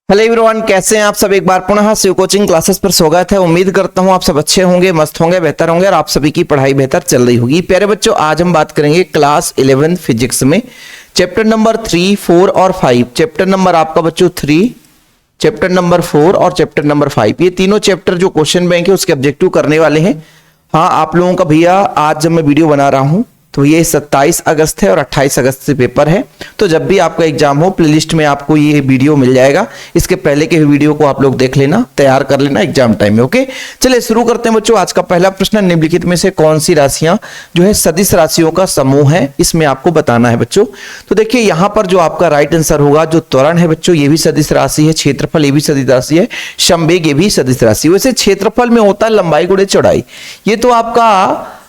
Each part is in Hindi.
हेलो एवरीवन, कैसे हैं आप सब। एक बार पुनः शिव कोचिंग क्लासेस पर स्वागत है। उम्मीद करता हूं आप सब अच्छे होंगे, मस्त होंगे, बेहतर होंगे और आप सभी की पढ़ाई बेहतर चल रही होगी। प्यारे बच्चों, आज हम बात करेंगे क्लास 11 फिजिक्स में चैप्टर नंबर 3, 4 और 5। चैप्टर नंबर आपका बच्चों 3, चैप्टर नंबर 4 और चैप्टर नंबर 5, ये तीनों चैप्टर जो क्वेश्चन बैंक है उसके ऑब्जेक्टिव करने वाले हैं। हाँ, आप लोगों का भैया आज जब मैं वीडियो बना रहा हूं तो ये 27 अगस्त है और 28 अगस्त से पेपर है। तो जब भी आपका एग्जाम हो प्लेलिस्ट में आपको ये वीडियो मिल जाएगा। इसके पहले के वीडियो को आप लोग देख लेना, तैयार कर लेना एग्जाम टाइम में। ओके, चलिए शुरू करते हैं बच्चों। आज का पहला प्रश्न, निम्नलिखित में से कौन सी राशियां जो है सदिश राशियों का समूह है, इसमें आपको बताना है बच्चों। तो देखिए यहाँ पर जो आपका राइट आंसर होगा, जो त्वरण है बच्चों ये भी सदिश राशि है, क्षेत्रफल ये भी सदिश राशि है, संवेग ये भी सदिश राशि। वैसे क्षेत्रफल में होता है लंबाई गुणे चौड़ाई, ये तो आपका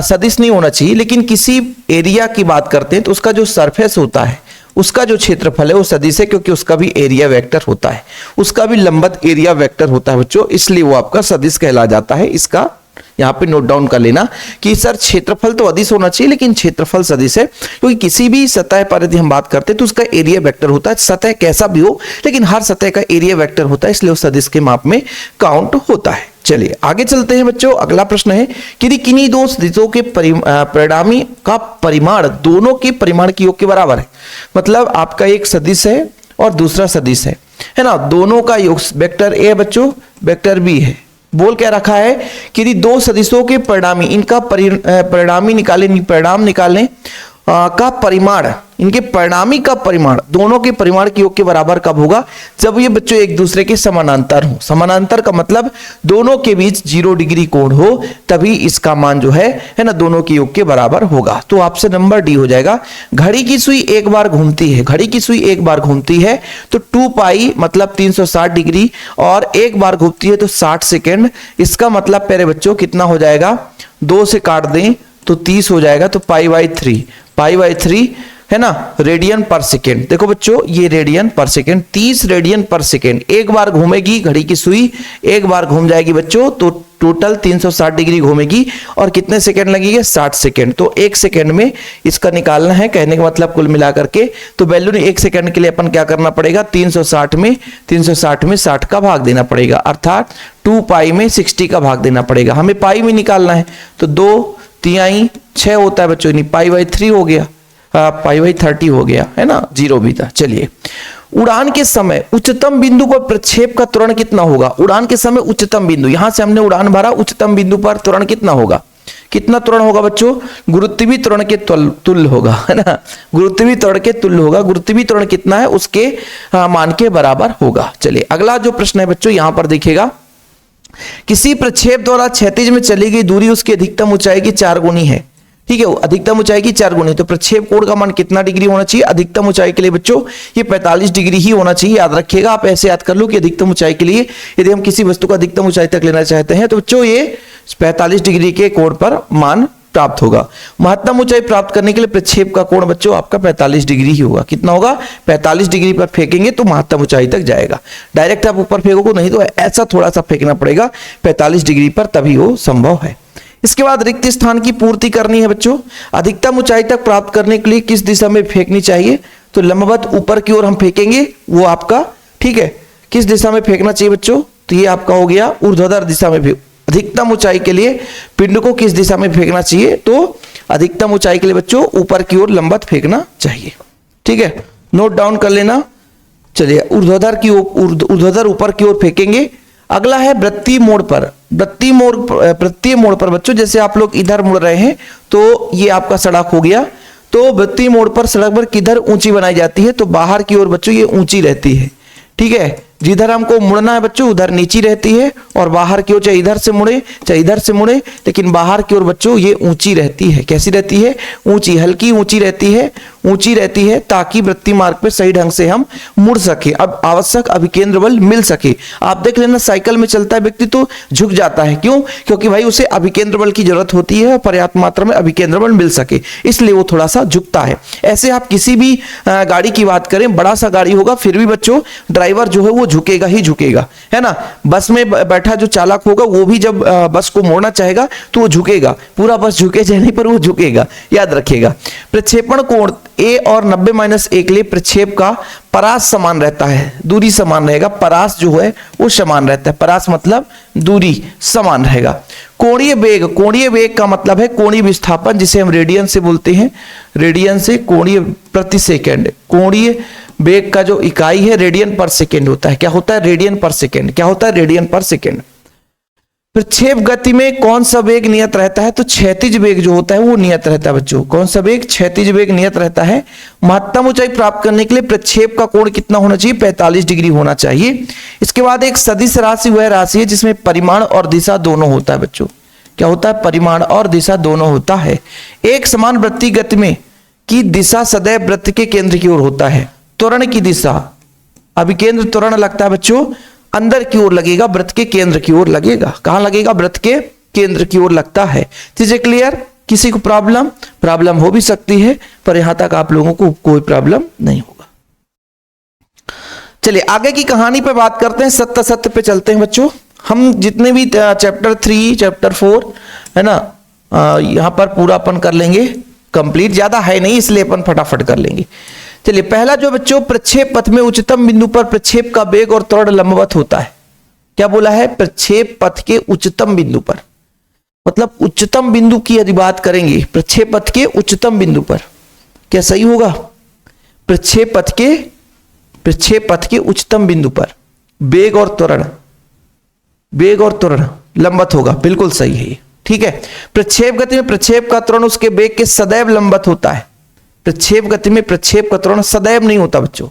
सदिश नहीं होना चाहिए, लेकिन किसी एरिया की बात करते हैं तो उसका जो सरफेस होता है उसका जो क्षेत्रफल है वो सदिश है, क्योंकि उसका भी एरिया वेक्टर होता है, उसका भी लंबवत एरिया वेक्टर होता है बच्चों, इसलिए वो आपका सदिश कहला जाता है। इसका यहाँ पे नोट डाउन कर लेना कि सर क्षेत्रफल तो अदिश होना चाहिए लेकिन क्षेत्रफल सदिश है, क्योंकि किसी भी सतह पर यदि हम बात करते हैं तो उसका एरिया वेक्टर होता है। सतह कैसा भी हो लेकिन हर सतह का एरिया वेक्टर होता है, इसलिए वो सदिश के माप में काउंट होता है। चलिए आगे चलते हैं बच्चों। अगला प्रश्न है कि यदि किन्हीं दो सदिशों के परिणामी का परिमाण दोनों के परिमाण के योग के बराबर है, मतलब आपका एक सदिश है और दूसरा सदिश है ना, दोनों का योग वेक्टर ए बच्चों वेक्टर बी है। बोल क्या रखा है कि यदि दो सदिशों के परिणामी, इनका परिणाम निकालें का परिमाण, इनके परिणामी का परिमाण दोनों के परिमाण के योग के बराबर कब होगा, जब ये बच्चों एक दूसरे के समानांतर हो। समानांतर का मतलब दोनों के बीच 0 डिग्री कोण हो, तभी इसका मान जो है ना दोनों के योग के बराबर होगा। तो ऑप्शन नंबर डी हो जाएगा। घड़ी की सुई एक बार घूमती है, घड़ी की सुई एक बार घूमती है तो 2 पाई मतलब 360 डिग्री, और एक बार घूमती है तो 60 सेकेंड। इसका मतलब प्यारे बच्चों कितना हो जाएगा, 2 से काट दें तो 30 हो जाएगा, तो पाई/3 है ना रेडियन पर सेकेंड। देखो बच्चों ये रेडियन पर सेकेंड, 30 रेडियन पर सेकेंड। एक बार घूमेगी घड़ी की सुई, एक बार घूम जाएगी बच्चों तो टोटल 360 डिग्री घूमेगी, और कितने सेकेंड लगेंगे, 60 सेकेंड। तो 1 सेकेंड में इसका निकालना है, कहने का मतलब कुल मिला करके। तो वैल्यू ने 1 सेकेंड के लिए अपन क्या करना पड़ेगा, 360 में 60 का भाग देना पड़ेगा, अर्थात 2 पाई में 60 का भाग देना पड़ेगा। हमें पाई में निकालना है तो 2 तिहाई 6 होता है बच्चों, पाई/3 हो गया, पाई/30 हो गया, है ना, 0 भी था। चलिए, उड़ान के समय उच्चतम बिंदु पर प्रक्षेप का त्वरण कितना होगा। उड़ान के समय उच्चतम बिंदु, यहां से हमने उड़ान भरा, उच्चतम बिंदु पर त्वरण कितना होगा, कितना त्वरण होगा बच्चों, गुरुत्वीय त्वरण के तुल्य होगा, है ना, गुरुत्वीय त्वरण के तुल्य होगा। गुरुत्वीय त्वरण कितना है उसके मान के बराबर होगा। चलिए अगला जो प्रश्न है बच्चों, यहां पर देखिएगा, किसी प्रक्षेप द्वारा क्षैतिज में चली गई दूरी उसकी अधिकतम ऊंचाई की 4 गुनी है। ठीक है, अधिकतम ऊंचाई की 4 गुनी, तो प्रक्षेप कोण का मान कितना डिग्री होना चाहिए अधिकतम ऊंचाई के लिए बच्चों, ये 45 डिग्री ही होना चाहिए। याद रखिएगा, आप ऐसे याद कर लो कि अधिकतम ऊंचाई के लिए यदि हम किसी वस्तु को अधिकतम ऊंचाई तक लेना चाहते हैं तो बच्चों ये 45 डिग्री के कोण पर मान प्राप्त होगा। महत्तम ऊंचाई प्राप्त करने के लिए प्रक्षेप का कोण बच्चों आपका 45 डिग्री ही होगा। कितना होगा, 45 डिग्री पर फेंकेंगे तो महत्तम ऊंचाई तक जाएगा। डायरेक्ट आप ऊपर फेंकोगे नहीं तो ऐसा थोड़ा सा फेंकना पड़ेगा 45 डिग्री पर, तभी वो संभव है। इसके बाद रिक्त स्थान की पूर्ति करनी है बच्चों। अधिकतम ऊंचाई तक प्राप्त करने के लिए किस दिशा में फेंकनी चाहिए, तो लंबवत ऊपर की ओर हम फेंकेंगे वो आपका, ठीक है, किस दिशा में फेंकना चाहिए बच्चों, तो ये आपका हो गया ऊर्ध्वाधर दिशा में। अधिकतम ऊंचाई के लिए पिंड को किस दिशा में फेंकना चाहिए, तो अधिकतम ऊंचाई के लिए बच्चों ऊपर की ओर लंबवत फेंकना चाहिए। ठीक है, नोट डाउन कर लेना। चलिए ऊर्ध्वाधर ऊपर की ओर फेंकेंगे। अगला है वृत्तीय मोड़ पर। वृत्तीय मोड़ पर बच्चों, जैसे आप लोग इधर मुड़ रहे हैं तो ये आपका सड़क हो गया, तो वृत्तीय मोड़ पर सड़क पर किधर ऊंची बनाई जाती है, तो बाहर की ओर बच्चों ये ऊंची रहती है। ठीक है, जिधर हमको मुड़ना है बच्चों उधर नीची रहती है, और बाहर की ओर चाहे इधर से मुड़े चाहे इधर से मुड़े, लेकिन बाहर की ओर बच्चों ये ऊंची रहती है। कैसी रहती है, ऊंची, हल्की ऊंची रहती है, ऊंची रहती है, ताकि वृत्तीय मार्ग पे सही ढंग से हम मुड़ सके, अब आवश्यक अभिकेंद्र बल मिल सके। आप देख लेना साइकिल में चलता है व्यक्ति तो झुक जाता है, क्यों, क्योंकि भाई उसे अभिकेंद्र बल की जरूरत होती है, पर्याप्त मात्रा में अभिकेंद्र बल मिल सके, इसलिए वो थोड़ा सा झुकता है। ऐसे आप किसी भी गाड़ी की बात करें, बड़ा सा गाड़ी होगा फिर भी बच्चों ड्राइवर जो है वो झुकेगा ही झुकेगा, है ना। बस में बैठा जो चालक होगा वो भी जब बस को मोड़ना चाहेगा तो वो झुकेगा, पूरा बस झुके जाने पर वो झुकेगा, याद रखिएगा। प्रक्षेपण कोण ए और 90-1 के लिए प्रक्षेप का परास समान रहता है, दूरी समान रहेगा, परास जो है वो समान रहता है, परास मतलब दूरी समान रहेगा। कोणीय वेग, कोणीय वेग का मतलब है कोणीय विस्थापन, जिसे हम रेडियन से बोलते हैं, रेडियन से कोणीय प्रति सेकंड, कोणीय वेग का जो इकाई है रेडियन पर सेकंड होता है। क्या होता है? रेडियन पर सेकंड। क्या होता है? रेडियन पर सेकंड। प्रक्षेप गति में कौन सा वेग नियत रहता है? तो क्षैतिज वेग जो होता है वो नियत रहता है बच्चों। कौन सा वेग? क्षैतिज वेग नियत रहता है। महत्तम ऊंचाई प्राप्त करने के लिए प्रक्षेप का कोण कितना होना चाहिए? 45 डिग्री होना चाहिए। इसके बाद एक सदिश राशि वह राशि है जिसमें परिमाण और दिशा दोनों होता है बच्चों। क्या होता है? परिमाण और दिशा दोनों होता है। एक समान वृत्तीय गति में की दिशा सदैव वृत्त के केंद्र की ओर होता है। त्वरण की दिशा, अभिकेंद्र त्वरण लगता है बच्चों, अंदर की ओर लगेगा, वृत्त के केंद्र की ओर लगेगा। कहां लगेगा? वृत्त के केंद्र की ओर लगता है। चीजें क्लियर? किसी को प्रॉब्लम हो भी सकती है, पर यहां तक आप लोगों को कोई प्रॉब्लम नहीं होगा। चलिए आगे की कहानी पे बात करते हैं, सत्य सत्य पे चलते हैं बच्चों। हम जितने भी चैप्टर 3 चैप्टर 4 है ना, यहां पर पूरा अपन कर लेंगे कंप्लीट, ज्यादा है नहीं इसलिए अपन फटाफट कर लेंगे। चलिए पहला जो बच्चों, प्रक्षेप पथ में उच्चतम बिंदु पर प्रक्षेप का वेग और त्वरण लंबवत होता है। क्या बोला है? प्रक्षेप पथ के उच्चतम बिंदु पर, मतलब उच्चतम बिंदु की यदि बात करेंगे, प्रक्षेप पथ के उच्चतम बिंदु पर, क्या सही होगा? प्रक्षेप पथ के उच्चतम बिंदु पर वेग और त्वरण लंबवत होगा, बिल्कुल सही है ये, ठीक है। प्रक्षेप गति में प्रक्षेप का त्वरण उसके वेग के सदैव लंबवत होता है। प्रक्षेप गति में प्रक्षेप का त्वरण सदैव नहीं होता बच्चों,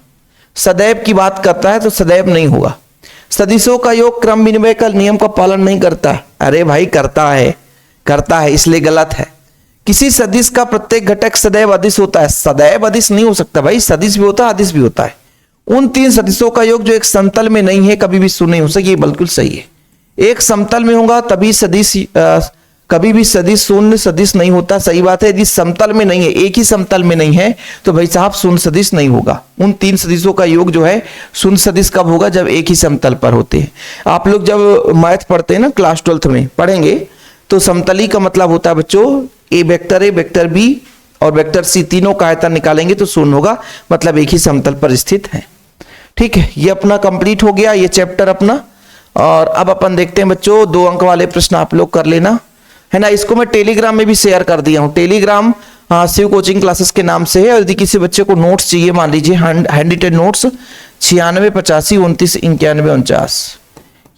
सदैव की बात करता है तो सदैव नहीं होगा। सदिशों का योग क्रम विनिमय का नियम का पालन नहीं करता। अरे भाई करता है इसलिए गलत है। किसी सदिश का प्रत्येक घटक सदैव अदिश होता है। सदैव अदिश नहीं हो सकता भाई, सदिश भी होता है अदिश भी होता है। उन 3 सदिशों का योग जो एक समतल में नहीं है कभी भी शून्य नहीं हो सकती, ये बिल्कुल सही है। एक समतल में होगा तभी सदिश, कभी भी सदिश शून्य सदिश नहीं होता, सही बात है। यदि समतल में नहीं है, एक ही समतल में नहीं है, तो भाई साहब शून्य सदिश नहीं होगा। उन 3 सदिशों का योग जो है शून्य सदिश कब होगा? जब एक ही समतल पर होते हैं। आप लोग जब मैथ पढ़ते हैं ना, क्लास 12th में पढ़ेंगे, तो समतली का मतलब होता है बच्चों ए वेक्टर बी और वेक्टर सी, तीनों का आयतन निकालेंगे तो शून्य होगा, मतलब एक ही समतल पर स्थित है। ठीक है, ये अपना कंप्लीट हो गया ये चैप्टर अपना। और अब अपन देखते हैं बच्चों 2 अंक वाले प्रश्न आप लोग कर लेना, है ना। इसको मैं टेलीग्राम में भी शेयर कर दिया हूं। टेलीग्राम शिव कोचिंग क्लासेस के नाम से है। और यदि किसी बच्चे को नोट्स चाहिए, मान लीजिए हैंड रिटेन नोट्स 96 85 29 91 49,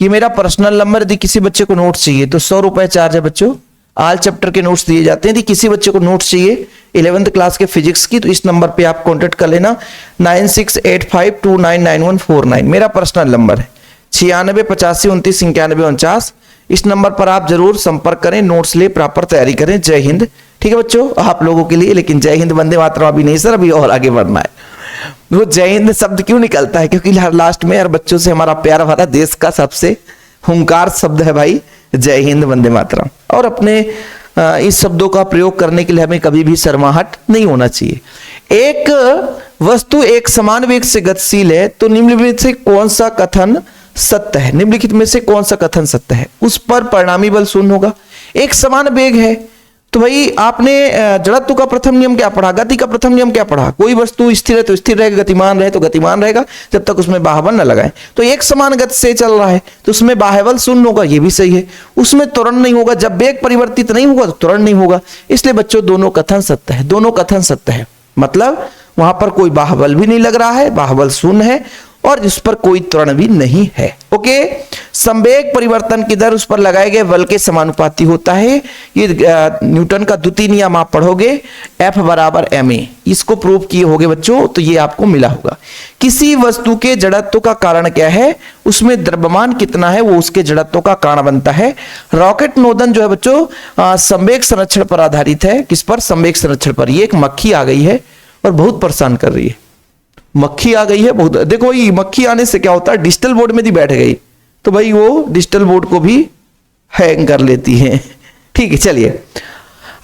ये मेरा पर्सनल नंबर। यदि किसी बच्चे को नोट्स चाहिए तो 100 रुपए चार्ज है बच्चों। ऑल चैप्टर के नोट्स दिए जाते हैं। यदि किसी बच्चे को नोट्स चाहिए 11th क्लास के फिजिक्स की, तो इस नंबर पे आप कॉन्टेक्ट कर लेना 9685299149, मेरा पर्सनल नंबर है। 96 85 29 91 49, इस नंबर पर आप जरूर संपर्क करें, नोट्स ले, प्रॉपर तैयारी करें। जय हिंद। ठीक है बच्चों, आप लोगों के लिए। लेकिन जय हिंद वंदे मातरम अभी नहीं सर, अभी और आगे बढ़ना है। वो जय हिंद शब्द क्यों निकलता है? क्योंकि लास्ट में यार बच्चों से हमारा प्यार भरा देश का सबसे हुंकार शब्द है भाई जय हिंद वंदे मातरम। और अपने इस शब्दों का प्रयोग करने के लिए हमें कभी भी शर्माहट नहीं होना चाहिए। एक वस्तु एक समान वेग से गतिशील है तो निम्नलिखित से कौन सा कथन सत्य है? निम्नलिखित में से कौन सा कथन सत्य है? उस पर परिणामी बल शून्य होगा। एक समान वेग है तो भाई आपने जड़त्व का प्रथम नियम क्या पढ़ा? गति का प्रथम नियम क्या पढ़ा? कोई वस्तु स्थिर है तो स्थिर रहेगा, गतिमान रहे तो गतिमान रहेगा, जब तक उसमें बाह्यबल न लगाए। तो एक समान गति से चल रहा है तो उसमें बाह्यबल शून्य होगा, ये भी सही है। उसमें त्वरण नहीं होगा, जब वेग परिवर्तित नहीं होगा तो त्वरण नहीं होगा। इसलिए बच्चों दोनों कथन सत्य है, दोनों कथन सत्य है। मतलब वहां पर कोई बाह्यबल भी नहीं लग रहा है, बाह्यबल शून्य है, और इस पर कोई त्वरण भी नहीं है। ओके, संवेग परिवर्तन की दर उस पर लगाए गए बल के समानुपाती होता है। ये न्यूटन का द्वितीय नियम आप पढ़ोगे, F बराबर ma, इसको प्रूव किए होगे बच्चों, तो ये आपको मिला होगा। किसी वस्तु के जड़त्व का कारण क्या है? उसमें द्रव्यमान कितना है वो उसके जड़त्व का कारण बनता है। रॉकेट नोदन जो है बच्चों संवेग संरक्षण पर आधारित है। किस पर? संवेग संरक्षण पर। ये एक मक्खी आ गई है और बहुत परेशान कर रही है। मक्खी आ गई है बहुत। देखो ये मक्खी आने से क्या होता है, डिजिटल बोर्ड में भी बैठ गई तो भाई वो डिजिटल बोर्ड को भी हैंग कर लेती है। ठीक है, चलिए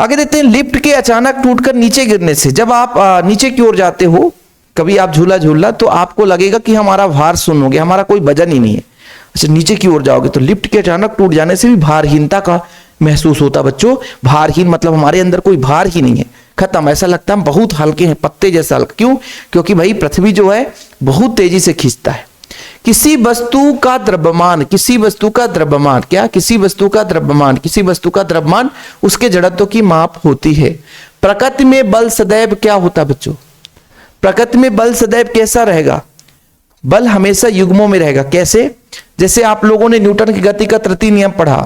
आगे देखते हैं। लिफ्ट के अचानक टूटकर नीचे गिरने से, जब आप नीचे की ओर जाते हो, कभी आप झूला झूलना तो आपको लगेगा कि हमारा भार शून्य हो गया, हमारा कोई वजन ही नहीं है। अच्छा, नीचे की ओर जाओगे तो लिफ्ट के अचानक टूट जाने से भी भारहीनता का महसूस होता बच्चों। भारहीन मतलब हमारे अंदर कोई भार ही नहीं है, खत्म। ऐसा लगता है हम बहुत हल्के हैं, पत्ते जैसा हल्का। क्यों? क्योंकि भाई पृथ्वी जो है बहुत तेजी से खींचता है। किसी वस्तु का द्रव्यमान, किसी वस्तु का द्रव्यमान, क्या? किसी वस्तु का द्रव्यमान, किसी वस्तु का द्रव्यमान उसके जड़त्व की माप होती है। प्रकृति में बल सदैव क्या होता है बच्चों? प्रकृति में बल सदैव कैसा रहेगा? बल हमेशा युग्मों में रहेगा। कैसे? जैसे आप लोगों ने न्यूटन की गति का तृतीय नियम पढ़ा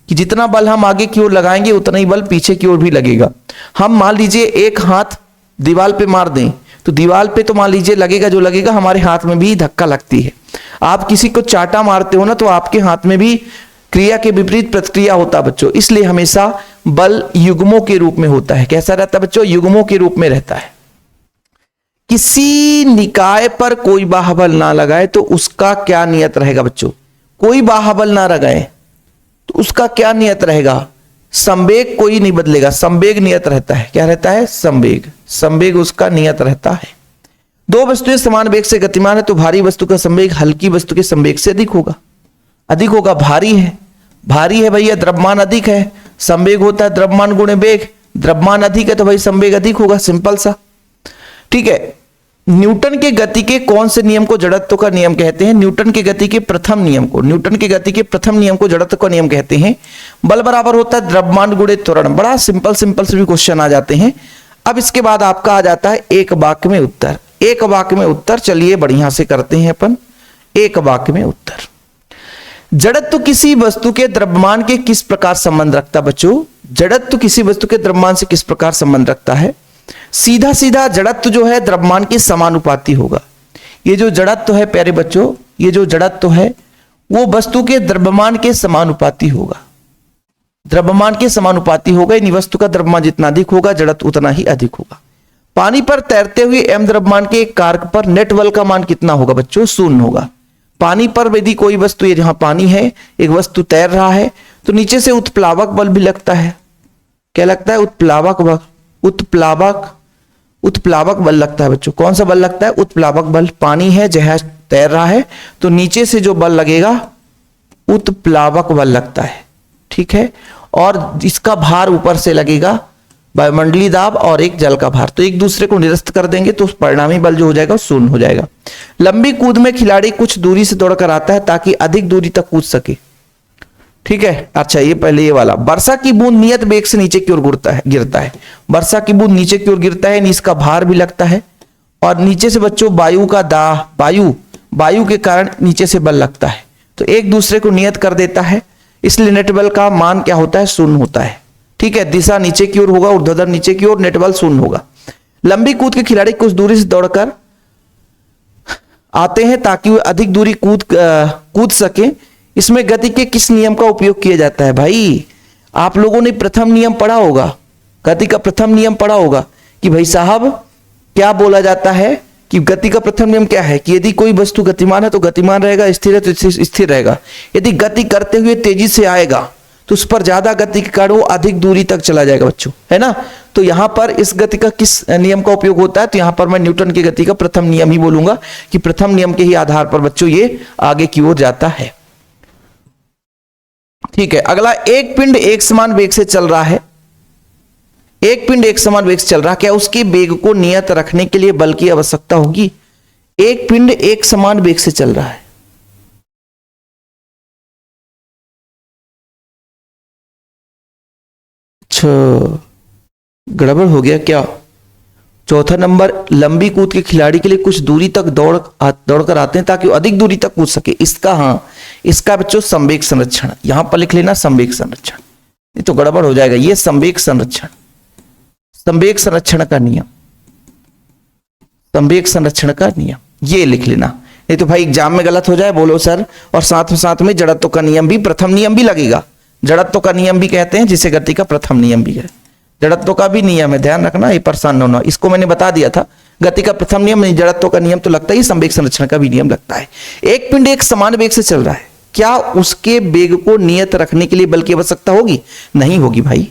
कि जितना बल हम आगे की ओर लगाएंगे उतना ही बल पीछे की ओर भी लगेगा। हम मान लीजिए एक हाथ दीवार पे मार दें तो दीवार पे तो मान लीजिए लगेगा, जो लगेगा हमारे हाथ में भी धक्का लगती है। आप किसी को चाटा मारते हो ना तो आपके हाथ में भी क्रिया के विपरीत प्रतिक्रिया होता है बच्चों। इसलिए हमेशा बल युग्मों के रूप में होता है। कैसा रहता है बच्चों? युग्मों के रूप में रहता है। किसी निकाय पर कोई बाहुबल ना लगाए तो उसका क्या नियत रहेगा बच्चों? कोई बाहुबल ना लगाए तो उसका क्या नियत रहेगा? संवेग कोई नहीं बदलेगा, संवेग नियत रहता है। क्या रहता है? संवेग। संवेग उसका नियत रहता है। दो वस्तुएं समान वेग से गतिमान है तो भारी वस्तु का संवेग हल्की वस्तु के संवेग से अधिक होगा। अधिक होगा। भारी है, भारी है भैया, द्रव्यमान अधिक है, संवेग होता है द्रव्यमान गुणे वेग। द्रव्यमान अधिक है तो भाई संवेग अधिक होगा, सिंपल सा। ठीक है। न्यूटन के गति के कौन से नियम को जड़त्व का नियम कहते हैं? न्यूटन के गति के प्रथम नियम को, न्यूटन के गति के प्रथम नियम को जड़त्व का नियम कहते हैं। बल बराबर होता है द्रव्यमान गुणे त्वरण। बड़ा सिंपल सिंपल से भी क्वेश्चन आ जाते हैं। अब इसके बाद आपका आ जाता है एक वाक्य में उत्तर। एक वाक्य में उत्तर, चलिए बढ़िया से करते हैं अपन। एक वाक्य में उत्तर। जड़त्व किसी वस्तु के द्रव्यमान के किस प्रकार संबंध रखता है बच्चों? जड़त्व किसी वस्तु के द्रव्यमान से किस प्रकार संबंध रखता है? सीधा सीधा जड़त्व जो है द्रव्यमान के समानुपाती होगा। ये जो जड़त्व है प्यारे बच्चों, ये जो जड़त्व है वो वस्तु के द्रव्यमान के समानुपाती होगा। द्रव्यमान के समानुपाती होगा। यानी वस्तु का द्रव्यमान जितना अधिक होगा जड़त्व उतना ही अधिक होगा। पानी पर तैरते हुए m द्रव्यमान के एक कारक पर नेट बल का मान कितना होगा बच्चों? शून्य होगा। पानी पर यदि कोई वस्तु, ये जहां पानी है, एक वस्तु तैर रहा है तो नीचे से उत्प्लावक बल भी लगता है। क्या लगता है? उत्प्लावक बल। उत्प्लावक बल लगता है बच्चों। कौन सा बल लगता है? उत्प्लावक बल। पानी है, जहाज तैर रहा है तो नीचे से जो बल लगेगा उत्प्लावक बल लगता है। ठीक है। और इसका भार ऊपर से लगेगा, वायुमंडलीय दाब और एक जल का भार, तो एक दूसरे को निरस्त कर देंगे तो परिणामी बल जो हो जाएगा शून्य हो जाएगा। लंबी कूद में खिलाड़ी कुछ दूरी से दौड़कर आता है ताकि अधिक दूरी तक कूद सके। ठीक है। अच्छा, ये पहले ये वाला। वर्षा की बूंद नियत वेग से नीचे की ओर गिरता है। वर्षा की बूंद नीचे की ओर गिरता है, इसका भार भी लगता है। और नीचे से बच्चों वायु का दाह, वायु के कारण नीचे से बल लगता है, तो एक दूसरे को नियत कर देता है। इसलिए नेट बल का मान क्या होता है? शून्य होता है। ठीक है। दिशा नीचे की ओर होगा, ऊर्ध्वाधर नीचे की ओर, नेट बल शून्य होगा। लंबी कूद के खिलाड़ी कुछ दूरी से दौड़कर आते हैं ताकि वे अधिक दूरी कूद सके। इसमें गति के किस नियम का उपयोग किया जाता है? भाई आप लोगों ने प्रथम नियम पढ़ा होगा, गति का प्रथम नियम पढ़ा होगा कि भाई साहब क्या बोला जाता है कि गति का प्रथम नियम क्या है कि यदि कोई वस्तु गतिमान है तो गतिमान रहेगा, स्थिर है तो स्थिर रहेगा। यदि गति करते हुए तेजी से आएगा तो उस पर ज्यादा गति के कारण वो अधिक दूरी तक चला जाएगा बच्चों, है ना। तो यहां पर इस गति का किस नियम का उपयोग होता है? तो यहां पर मैं न्यूटन की गति का प्रथम नियम ही बोलूंगा कि प्रथम नियम के ही आधार पर बच्चों ये आगे की ओर जाता है। ठीक है। अगला, एक पिंड एक समान वेग से चल रहा है। एक पिंड एक समान वेग से चल रहा है, क्या उसके वेग को नियत रखने के लिए बल की आवश्यकता होगी? एक पिंड एक समान वेग से चल रहा है। गड़बड़ हो गया क्या? चौथा नंबर, लंबी कूद के खिलाड़ी के लिए कुछ दूरी तक दौड़कर आते हैं ताकि वो अधिक दूरी तक कूद सके। इसका, हाँ, इसका बच्चों संवेग संरक्षण, यहां पर लिख लेना संवेग संरक्षण, नहीं तो गड़बड़ हो जाएगा। ये संवेग संरक्षण, संवेग संरक्षण का नियम, संवेग संरक्षण का नियम ये लिख लेना, नहीं तो भाई एग्जाम में गलत हो जाए बोलो सर। और साथ में जड़त्व का नियम भी, प्रथम नियम भी लगेगा। जड़त्व का नियम भी कहते हैं जिसे गति का प्रथम नियम भी है। जड़त्व का भी नियम है, ध्यान रखना, ये परेशान होना। इसको मैंने बता दिया था, गति का प्रथम नियम नहीं, जड़त्व का नियम तो लगता ही, संवेग संरक्षण का भी नियम लगता है। एक पिंड एक समान वेग से चल रहा है, क्या उसके वेग को नियत रखने के लिए बल की आवश्यकता होगी? नहीं होगी भाई।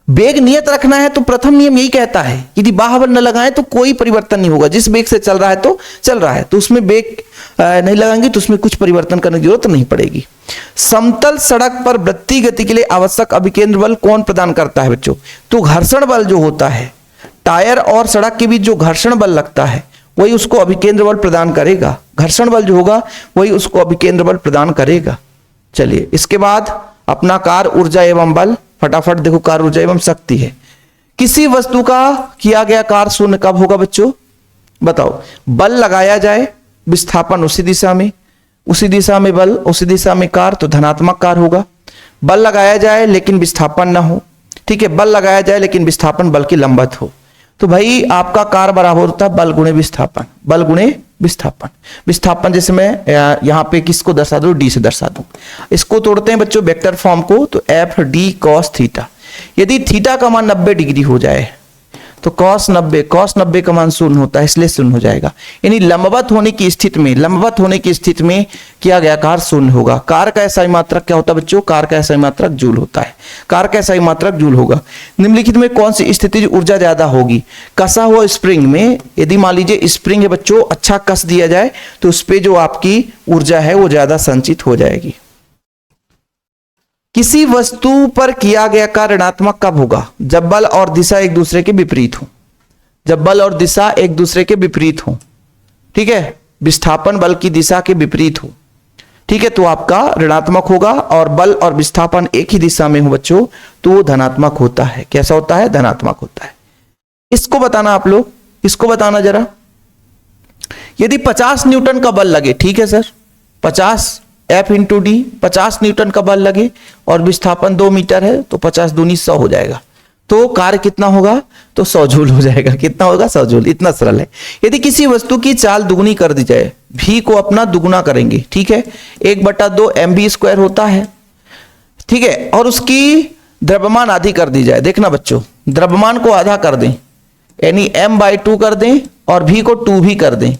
वेग नियत रखना है तो प्रथम नियम यही कहता है यदि बाहुबल न लगाएं तो कोई परिवर्तन नहीं होगा। जिस वेग से चल रहा है तो चल रहा है, तो उसमें वेग नहीं लगाएंगे तो उसमें कुछ परिवर्तन करने की जरूरत नहीं पड़ेगी। समतल सड़क पर वृत्तीय गति के लिए आवश्यक अभिकेंद्र बल कौन प्रदान करता है बच्चों? तो घर्षण बल जो होता है, टायर और सड़क के बीच जो घर्षण बल लगता है वही उसको अभिकेंद्र बल प्रदान करेगा। घर्षण बल जो होगा वही उसको अभिकेंद्र बल प्रदान करेगा। चलिए इसके बाद अपना कार्य, ऊर्जा एवं बल, फटाफट देखो कार्य, ऊर्जा एवं शक्ति है। किसी वस्तु का किया गया कार्य शून्य कब होगा बच्चों? बताओ। बल लगाया जाए, विस्थापन उसी दिशा में, उसी दिशा में बल, उसी दिशा में कार्य, तो धनात्मक कार्य होगा। बल लगाया जाए लेकिन विस्थापन ना हो, ठीक है, बल लगाया जाए लेकिन विस्थापन बल के लंबवत हो, तो भाई आपका कार्य बराबर होता है बल गुणे विस्थापन, बल गुणे विस्थापन। विस्थापन जैसे मैं यहाँ पे किसको दर्शा दूं, डी से दर्शा दूं। इसको तोड़ते हैं बच्चों वेक्टर फॉर्म को, तो एफ डी कॉस थीटा। यदि थीटा का मान 90 डिग्री हो जाए तो कॉस 90 का मान शून्य होता है, इसलिए शून्य हो जाएगा। यानी लंबवत होने की स्थिति में किया गया कार्य शून्य होगा। कार्य का SI मात्रक क्या होता है बच्चों? कार्य का SI मात्रक जूल होता है। कार्य का SI मात्रक जूल होगा। निम्नलिखित में कौन सी स्थितिज ऊर्जा ज्यादा होगी? कसा हुआ स्प्रिंग में, यदि मान लीजिए स्प्रिंग है बच्चों, अच्छा कस दिया जाए तो उस पर जो आपकी ऊर्जा है वो ज्यादा संचित हो जाएगी। किसी वस्तु पर किया गया कार्य ऋणात्मक कब होगा? जब बल और दिशा एक दूसरे के विपरीत हो। जब बल और दिशा एक दूसरे के विपरीत हो, ठीक है, विस्थापन बल की दिशा के विपरीत हो, ठीक है, तो आपका ऋणात्मक होगा। और बल और विस्थापन एक ही दिशा में हो बच्चों तो वो धनात्मक होता है। कैसा होता है? धनात्मक होता है। इसको बताना आप लोग, इसको बताना जरा। यदि 50 न्यूटन का बल लगे, ठीक है sir, 50 F into D, 50 Newton का बल लगे और विस्थापन 2 मीटर है तो 50 दूनी 100 हो जाएगा, तो कार्य कितना होगा? तो 100 जूल हो जाएगा। कितना होगा? 100 जूल। इतना सरल है। यदि किसी वस्तु की चाल दुगनी कर दी जाए, v को अपना दुगुना करेंगे, ठीक है, 1/2 mv² होता है, ठीक है, और उसकी द्रव्यमान आधी कर दी जाए। देखना बच्चों, द्रव्यमान को आधा कर दें, यानी m/2 कर दें और v को 2 भी कर दें,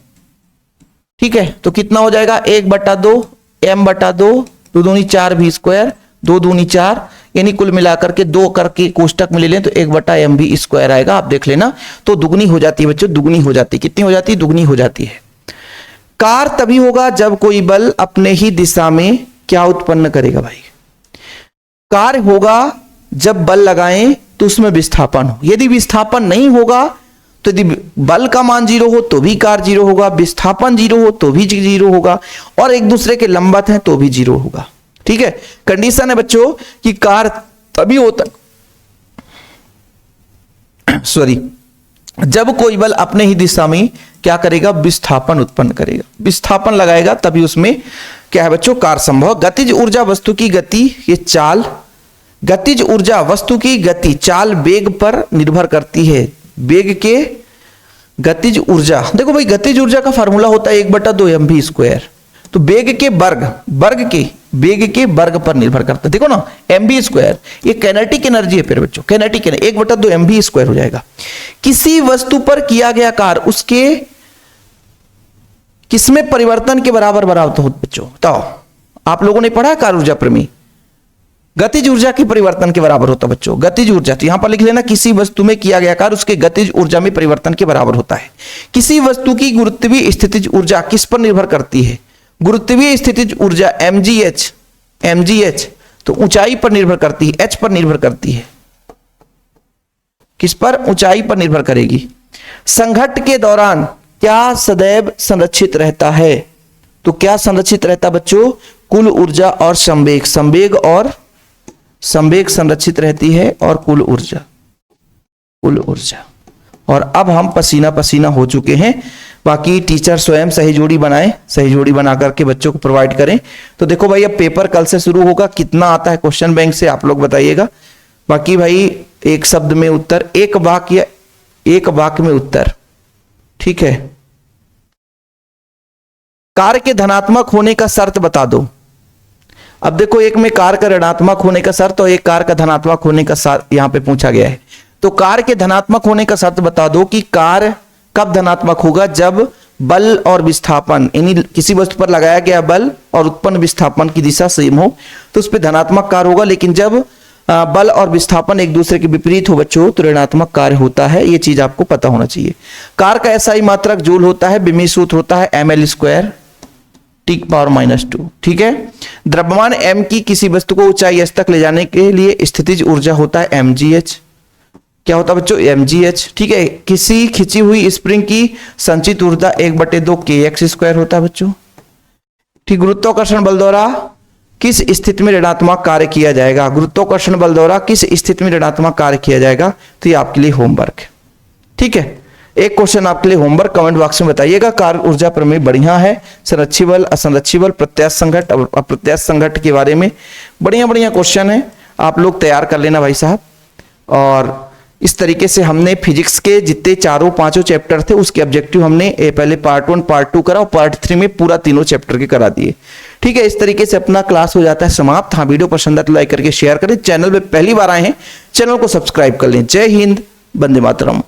ठीक है, तो कितना हो जाएगा? 1/2 m/2, 2 दूनी 4 v², 2 दूनी 4, यानी कुल मिलाकर के 2 करके कोष्टक में ले लें तो 1/mv² आएगा। आप देख लेना, तो दुगनी हो जाती है बच्चों, दुगनी हो जाती है। कितनी हो जाती है? दुगनी हो जाती है। कार्य तभी होगा जब कोई बल अपने ही दिशा में क्या उत्पन्न करेगा भाई? कार्य होगा जब बल लगाएं तो उसमें विस्थापन हो। यदि विस्थापन नहीं होगा तो यदि बल का मान 0 हो तो भी कार्य 0 होगा, विस्थापन 0 हो तो भी 0 होगा, और एक दूसरे के लंबवत हैं तो भी 0 होगा। ठीक है, कंडीशन है बच्चों कि कार्य तभी होता जब कोई बल अपने ही दिशा में क्या करेगा? विस्थापन उत्पन्न करेगा, विस्थापन लगाएगा, तभी उसमें क्या है बच्चों? कार्य संभव। गतिज ऊर्जा वस्तु की गति, ये चाल, गतिज ऊर्जा वस्तु की गति चाल वेग पर निर्भर करती है। वेग के गतिज ऊर्जा, देखो भाई गतिज ऊर्जा का फार्मूला होता है 1/2 mv², तो वेग के वेग के वर्ग पर निर्भर करता है। देखो ना mv², ये कैनेटिक एनर्जी है फिर बच्चों, कैनेटिक एनर्जी 1/2 mv² हो जाएगा। किसी वस्तु पर किया गया कार्य उसके किसमें परिवर्तन के बराबर बराबर हो बच्चों? बताओ, आप लोगों ने पढ़ा कार्य ऊर्जा प्रमेय? गतिज ऊर्जा की परिवर्तन के बराबर होता है बच्चों, गतिज ऊर्जा। तो यहां पर लिख लेना, किसी वस्तु में किया गया कार्य उसके गतिज ऊर्जा में परिवर्तन के बराबर होता है। किसी वस्तु की गुरुत्वीय स्थितिज ऊर्जा किस पर निर्भर करती है? गुरुत्वीय स्थितिज ऊर्जा mgh, तो ऊंचाई पर निर्भर करती है, h पर निर्भर करती है। किस पर? ऊंचाई पर निर्भर करेगी। संघट्ट के दौरान क्या सदैव संरक्षित रहता है? तो क्या संरक्षित रहता बच्चों? कुल ऊर्जा और संवेग, और संवेग संरक्षित रहती है, और कुल ऊर्जा। और अब हम पसीना पसीना हो चुके हैं। बाकी टीचर स्वयं सही जोड़ी बनाएं, सही जोड़ी बना करके बच्चों को प्रोवाइड करें। तो देखो भाई, अब पेपर कल से शुरू होगा, कितना आता है क्वेश्चन बैंक से आप लोग बताइएगा। बाकी भाई एक शब्द में उत्तर, एक वाक्य में उत्तर, ठीक है। कार्य के धनात्मक होने का शर्त बता दो। अब देखो, एक में कार्य का ऋणात्मक होने का शर्त और एक कार्य का धनात्मक होने का शर्त यहां पे पूछा गया है। तो कार्य के धनात्मक होने का शर्त बता दो कि कार्य कब धनात्मक होगा? जब बल और विस्थापन, यानी किसी वस्तु पर लगाया गया बल और उत्पन्न विस्थापन की दिशा सेम हो तो उस पर धनात्मक कार्य होगा। लेकिन जब बल और विस्थापन एक दूसरे के विपरीत हो बच्चों तो ऋणात्मक कार्य होता है। ये चीज आपको पता होना चाहिए। कार्य का SI मात्रक जूल होता है, विमीय सूत्र होता है ml² (10⁻²). ठीक है। द्रव्यमान m की किसी वस्तु को ऊंचाई s तक ले जाने के लिए स्थितिज ऊर्जा होता है mgh। क्या होता है बच्चों, mgh। ठीक है, किसी खिंची हुई स्प्रिंग की संचित ऊर्जा 1/2 kx² होता है बच्चों। ठीक, गुरुत्वाकर्षण बल द्वारा किस स्थिति में ऋणात्मक कार्य किया जाएगा, गुरुत्वाकर्षण बल द्वारा किस स्थिति में ऋणात्मक कार्य किया जाएगा, तो ये आपके लिए होमवर्क है। ठीक है, एक क्वेश्चन आपके लिए होमवर्क, कमेंट बॉक्स में बताइएगा। कार्य ऊर्जा प्रमेय बढ़िया है, संरक्षी बल, असंरक्षी बल, प्रत्यास्थ संघट, अप्रत्यास्थ संघट के बारे में बढ़िया बढ़िया क्वेश्चन है, आप लोग तैयार कर लेना भाई साहब। और इस तरीके से हमने फिजिक्स के जितने चारों पांचों चैप्टर थे उसके ऑब्जेक्टिव हमने पहले पार्ट 1 पार्ट 2 करा और पार्ट 3 में पूरा तीनों चैप्टर के करा दिए। ठीक है, इस तरीके से अपना क्लास हो जाता है समाप्त। हाँ, वीडियो पसंद आए तो लाइक करके शेयर करें, चैनल पे पहली बार आए हैं चैनल को सब्सक्राइब कर लें। जय हिंद, वंदे मातरम।